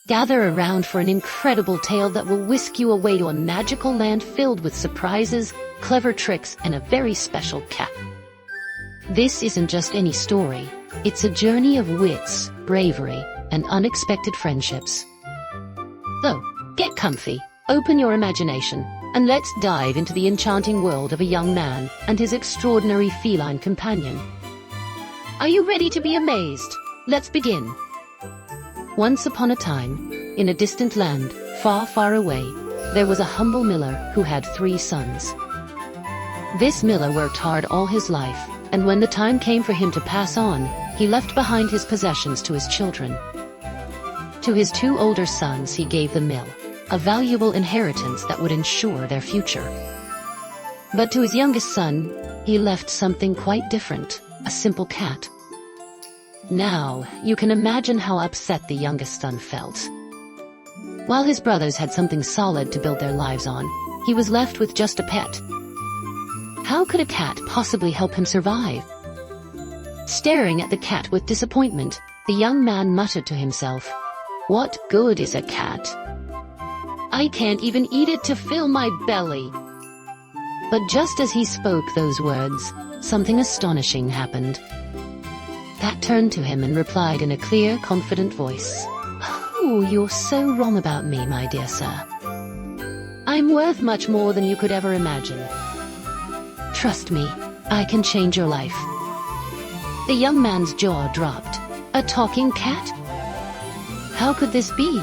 Gather around for an incredible tale that will whisk you away to a magical land filled with surprises, clever tricks, and a very special cat. This isn't just any story. It's a journey of wits, bravery, and unexpected friendships. So, get comfy, open your imagination, and let's dive into the enchanting world of a young man and his extraordinary feline companion. Are you ready to be amazed? Let's begin. Once upon a time, in a distant land, far, far away, there was a humble miller who had 3 sons. This miller worked hard all his life, and when the time came for him to pass on, he left behind his possessions to his children. To his 2 older sons he gave the mill, a valuable inheritance that would ensure their future. But to his youngest son, he left something quite different, a simple cat. Now, you can imagine how upset the youngest son felt. While his brothers had something solid to build their lives on, he was left with just a pet. How could a cat possibly help him survive? Staring at the cat with disappointment, the young man muttered to himself, "What good is a cat? I can't even eat it to fill my belly." But just as he spoke those words, something astonishing happened. The cat turned to him and replied in a clear, confident voice, "Oh, you're so wrong about me, my dear sir. I'm worth much more than you could ever imagine. Trust me, I can change your life." The young man's jaw dropped. A talking cat? How could this be?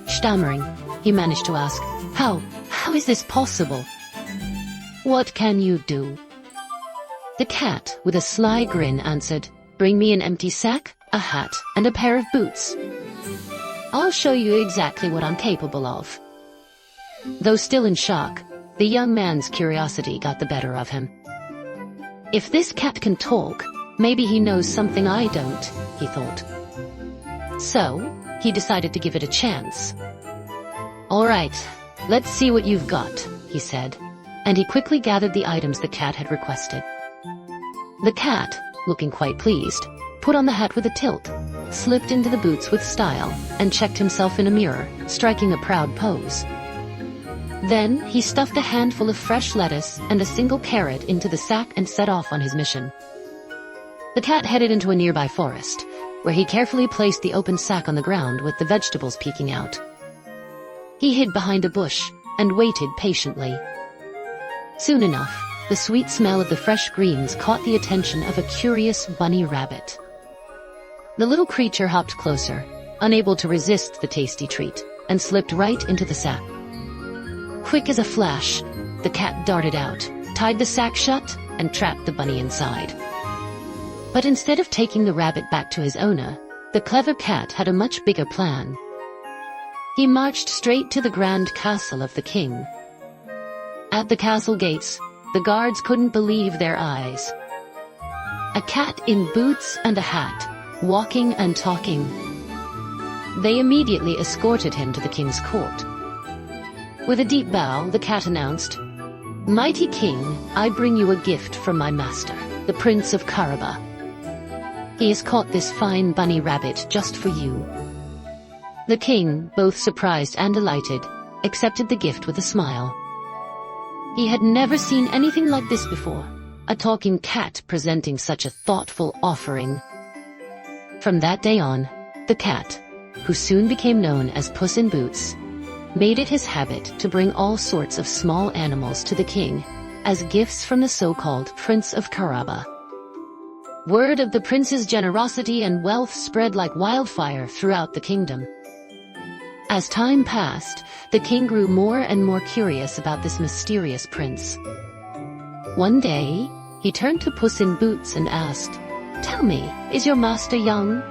Stammering, he managed to ask, How is this possible? What can you do?" The cat, with a sly grin, answered, "Bring me an empty sack, a hat, and a pair of boots. I'll show you exactly what I'm capable of." Though still in shock, the young man's curiosity got the better of him. If this cat can talk, maybe he knows something I don't, he thought. So, he decided to give it a chance. "All right, let's see what you've got," he said, and he quickly gathered the items the cat had requested. The cat, looking quite pleased, put on the hat with a tilt, slipped into the boots with style, and checked himself in a mirror, striking a proud pose. Then, he stuffed a handful of fresh lettuce and a single carrot into the sack and set off on his mission. The cat headed into a nearby forest, where he carefully placed the open sack on the ground with the vegetables peeking out. He hid behind a bush and waited patiently. Soon enough, the sweet smell of the fresh greens caught the attention of a curious bunny rabbit. The little creature hopped closer, unable to resist the tasty treat, and slipped right into the sack. Quick as a flash, the cat darted out, tied the sack shut, and trapped the bunny inside. But instead of taking the rabbit back to his owner, the clever cat had a much bigger plan. He marched straight to the grand castle of the king. At the castle gates, the guards couldn't believe their eyes. A cat in boots and a hat, walking and talking. They immediately escorted him to the king's court. With a deep bow, the cat announced, "Mighty king, I bring you a gift from my master, the Prince of Caraba. He has caught this fine bunny rabbit just for you." The king, both surprised and delighted, accepted the gift with a smile. He had never seen anything like this before, a talking cat presenting such a thoughtful offering. From that day on, the cat, who soon became known as Puss in Boots, made it his habit to bring all sorts of small animals to the king as gifts from the so-called Prince of Caraba. Word of the prince's generosity and wealth spread like wildfire throughout the kingdom. As time passed, the king grew more and more curious about this mysterious prince. One day, he turned to Puss in Boots and asked, "Tell me, is your master young?"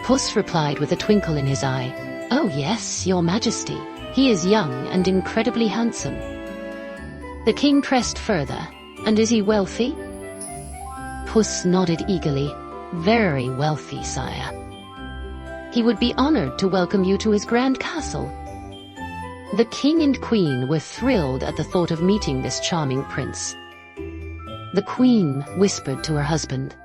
Puss replied with a twinkle in his eye, "Oh yes, your majesty, he is young and incredibly handsome." The king pressed further, "And is he wealthy?" Puss nodded eagerly, "Very wealthy, sire. He would be honored to welcome you to his grand castle." The king and queen were thrilled at the thought of meeting this charming prince. The queen whispered to her husband,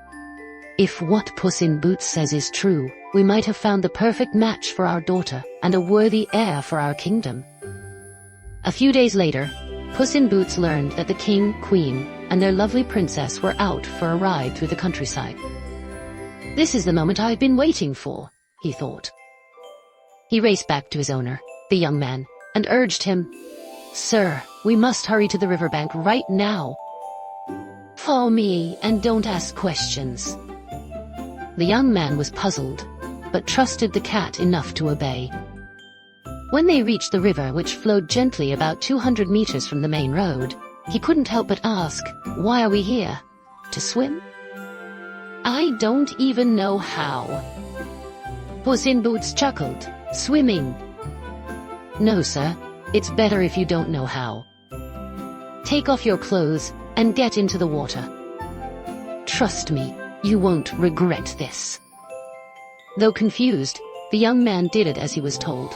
If what Puss in Boots says is true, we might have found the perfect match for our daughter and a worthy heir for our kingdom. A few days later, Puss in Boots learned that the king, queen, and their lovely princess were out for a ride through the countryside. This is the moment I've been waiting for, he thought. He raced back to his owner, the young man, and urged him, "Sir, we must hurry to the riverbank right now. Follow me and don't ask questions." The young man was puzzled, but trusted the cat enough to obey. When they reached the river, which flowed gently about 200 meters from the main road, he couldn't help but ask, "Why are we here? To swim?" "I don't even know how." Puss in Boots chuckled. "Swimming?" "No, sir. It's better if you don't know how. Take off your clothes and get into the water. Trust me, you won't regret this." Though confused, the young man did it as he was told.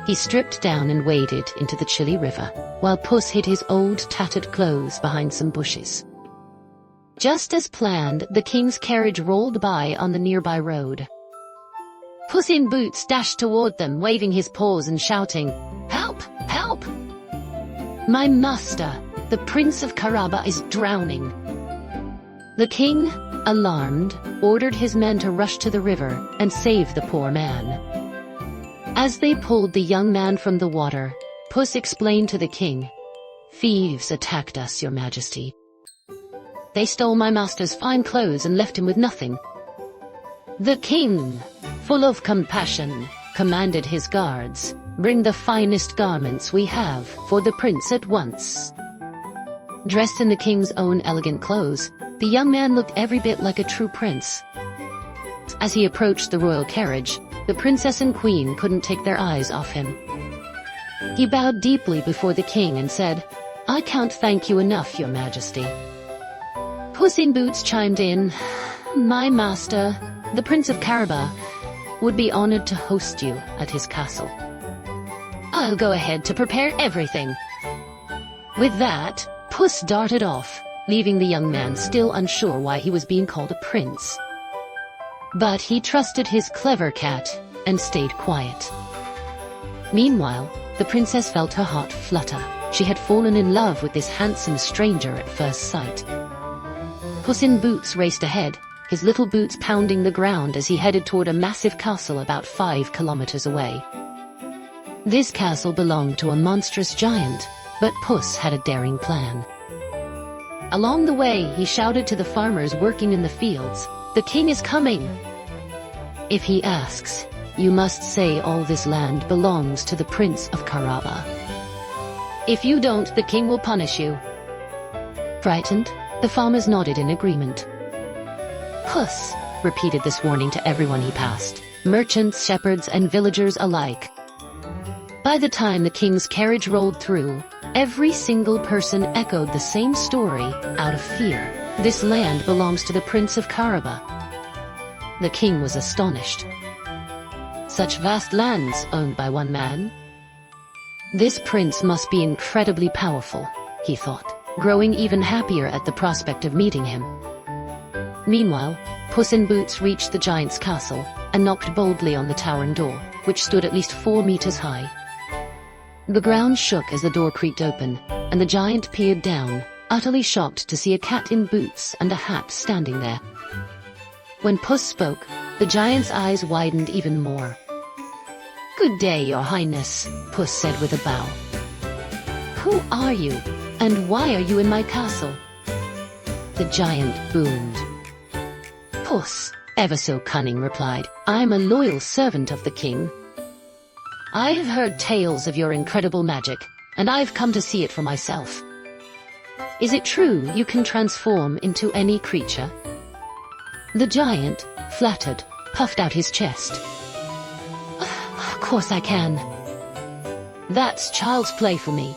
He stripped down and waded into the chilly river, while Puss hid his old tattered clothes behind some bushes. Just as planned, the king's carriage rolled by on the nearby road. Puss in Boots dashed toward them, waving his paws and shouting, "Help! Help! My master, the Prince of Caraba, is drowning." The king, alarmed, ordered his men to rush to the river and save the poor man. As they pulled the young man from the water, Puss explained to the king, "Thieves attacked us, your majesty. They stole my master's fine clothes and left him with nothing." The king, full of compassion, commanded his guards, "Bring the finest garments we have for the prince at once." Dressed in the king's own elegant clothes, the young man looked every bit like a true prince. As he approached the royal carriage, the princess and queen couldn't take their eyes off him. He bowed deeply before the king and said, "I can't thank you enough, your majesty." Puss in Boots chimed in, "My master, the Prince of Caraba, would be honored to host you at his castle. I'll go ahead to prepare everything." With that, Puss darted off, leaving the young man still unsure why he was being called a prince. But he trusted his clever cat and stayed quiet. Meanwhile, the princess felt her heart flutter. She had fallen in love with this handsome stranger at first sight. Puss in Boots raced ahead, his little boots pounding the ground as he headed toward a massive castle about 5 kilometers away. This castle belonged to a monstrous giant, but Puss had a daring plan. Along the way, he shouted to the farmers working in the fields, "The king is coming! If he asks, you must say all this land belongs to the Prince of Caraba. If you don't, the king will punish you." Frightened, the farmers nodded in agreement. Puss repeated this warning to everyone he passed, merchants, shepherds, and villagers alike. By the time the king's carriage rolled through, every single person echoed the same story out of fear. "This land belongs to the Prince of Caraba." The king was astonished. Such vast lands owned by one man? This prince must be incredibly powerful, he thought, growing even happier at the prospect of meeting him. Meanwhile, Puss in Boots reached the giant's castle and knocked boldly on the towering door, which stood at least 4 meters high. The ground shook as the door creaked open, and the giant peered down, utterly shocked to see a cat in boots and a hat standing there. When Puss spoke, the giant's eyes widened even more. "Good day, your highness," Puss said with a bow. "Who are you, and why are you in my castle?" The giant boomed. Puss, ever so cunning, replied, "I'm a loyal servant of the king. I have heard tales of your incredible magic, and I've come to see it for myself. Is it true you can transform into any creature?" The giant, flattered, puffed out his chest. "Of course I can. That's child's play for me.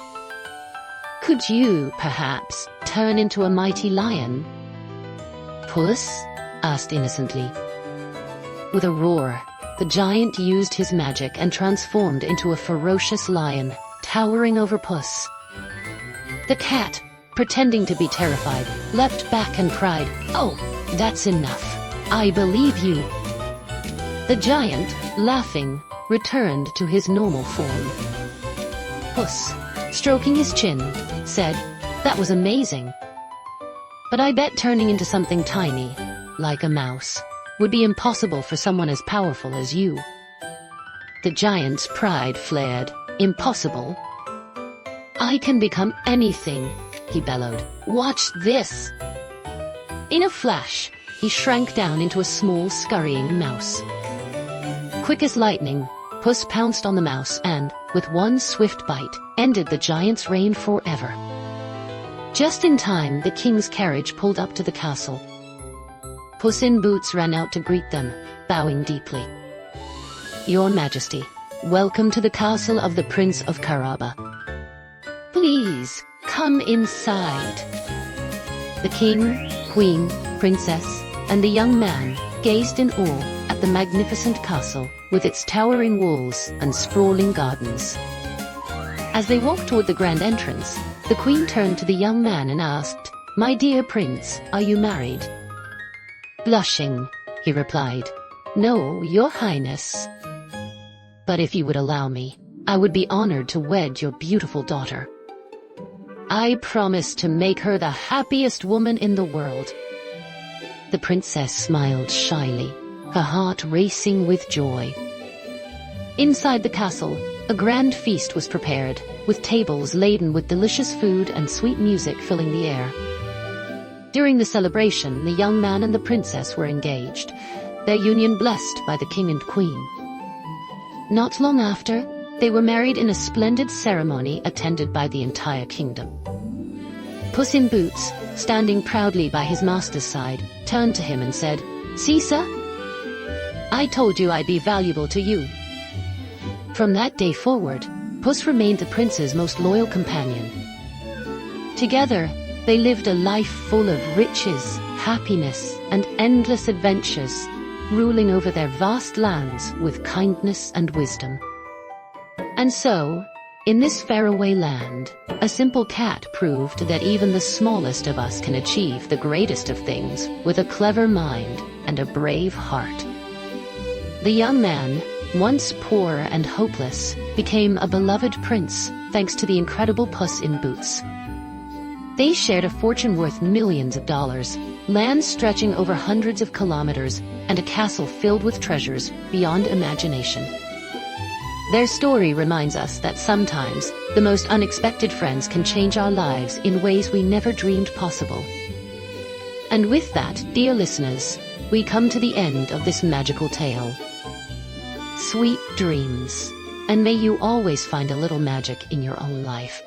Could you, perhaps, turn into a mighty lion?" Puss asked innocently. With a roar, the giant used his magic and transformed into a ferocious lion, towering over Puss. The cat, pretending to be terrified, leapt back and cried, "Oh, That's enough. I believe you. The giant, laughing, returned to his normal form. Puss, stroking his chin, said, "That was amazing. But I bet turning into something tiny, like a mouse, would be impossible for someone as powerful as you." The giant's pride flared. "Impossible? I can become anything," he bellowed. "Watch this." In a flash, he shrank down into a small, scurrying mouse. Quick as lightning, Puss pounced on the mouse and, with one swift bite, ended the giant's reign forever. Just in time, the king's carriage pulled up to the castle. Puss in Boots ran out to greet them, bowing deeply. "Your Majesty, welcome to the castle of the Prince of Caraba. Please, come inside." The king, queen, princess, and the young man gazed in awe at the magnificent castle with its towering walls and sprawling gardens. As they walked toward the grand entrance, the queen turned to the young man and asked, "My dear prince, are you married?" Blushing, he replied, "No, your highness. But if you would allow me, I would be honored to wed your beautiful daughter. I promise to make her the happiest woman in the world." The princess smiled shyly, her heart racing with joy. Inside the castle, a grand feast was prepared, with tables laden with delicious food and sweet music filling the air. During the celebration, the young man and the princess were engaged, their union blessed by the king and queen. Not long after, they were married in a splendid ceremony attended by the entire kingdom. Puss in Boots, standing proudly by his master's side, turned to him and said, "See, sir? I told you I'd be valuable to you." From that day forward, Puss remained the prince's most loyal companion. Together, they lived a life full of riches, happiness, and endless adventures, ruling over their vast lands with kindness and wisdom. And so, in this faraway land, a simple cat proved that even the smallest of us can achieve the greatest of things with a clever mind and a brave heart. The young man, once poor and hopeless, became a beloved prince thanks to the incredible Puss in Boots. They shared a fortune worth millions of dollars, land stretching over hundreds of kilometers, and a castle filled with treasures beyond imagination. Their story reminds us that sometimes the most unexpected friends can change our lives in ways we never dreamed possible. And with that, dear listeners, we come to the end of this magical tale. Sweet dreams, and may you always find a little magic in your own life.